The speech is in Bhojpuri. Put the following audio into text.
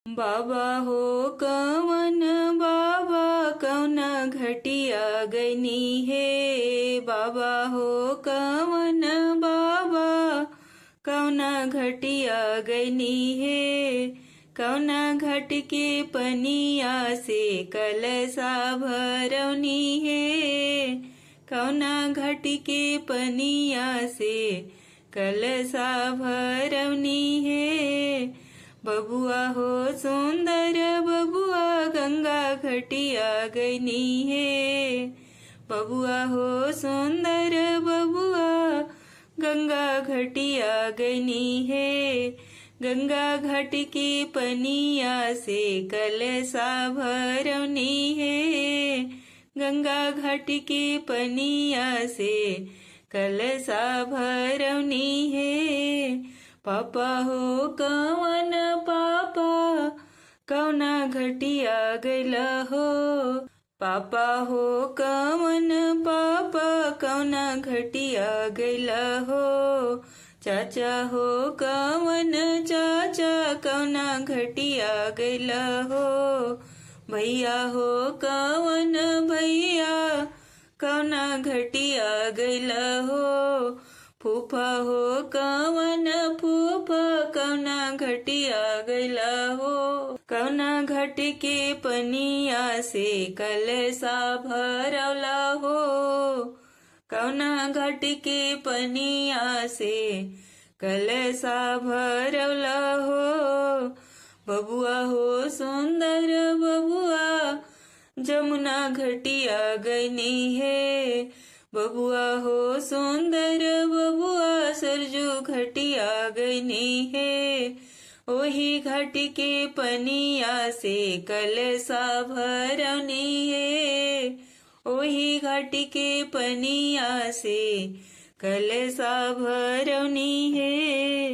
बाबा हो कवन बाबा कौना घटिया गनी है। बाबा हो कवन बाबा कौना घटिया गनी है। कौना घट के पनिया से कलसा भरवनी है। कौना घट के पनिया से कलसा भरवनी है। बबुआ हो सुंदर बबुआ गंगा घटिया गनी है। बबुआ हो सुंदर बबुआ गंगा घटिया गनी है। गंगा घाट की पनिया से कलसा भरवनी है। गंगा घाट की पनिया से कलसा भरवनी है। पापा हो कवन पापा कौना घटिया गैला हो। पापा हो कवन पापा कौना घटिया गैला हो। चाचा हो कवन चाचा कौना घटिया गैला हो। भैया हो कवन भैया कौना घटिया गैला हो। फूफा हो कवन फूफा कौना घटिया गैला हो। कौना घट के पनिया से कलसा भरवला हो। कौना घट के पनिया से कलसा भरवला हो। बबुआ हो सुंदर बबुआ जमुना घटिया गनी है। बबुआ हो सुंदर बबुआ सरजू घटिया गनी है। ओही घाट के पनिया से कलसा भरवनी है। ओही घाट के पनिया से कलसा भरवनी है।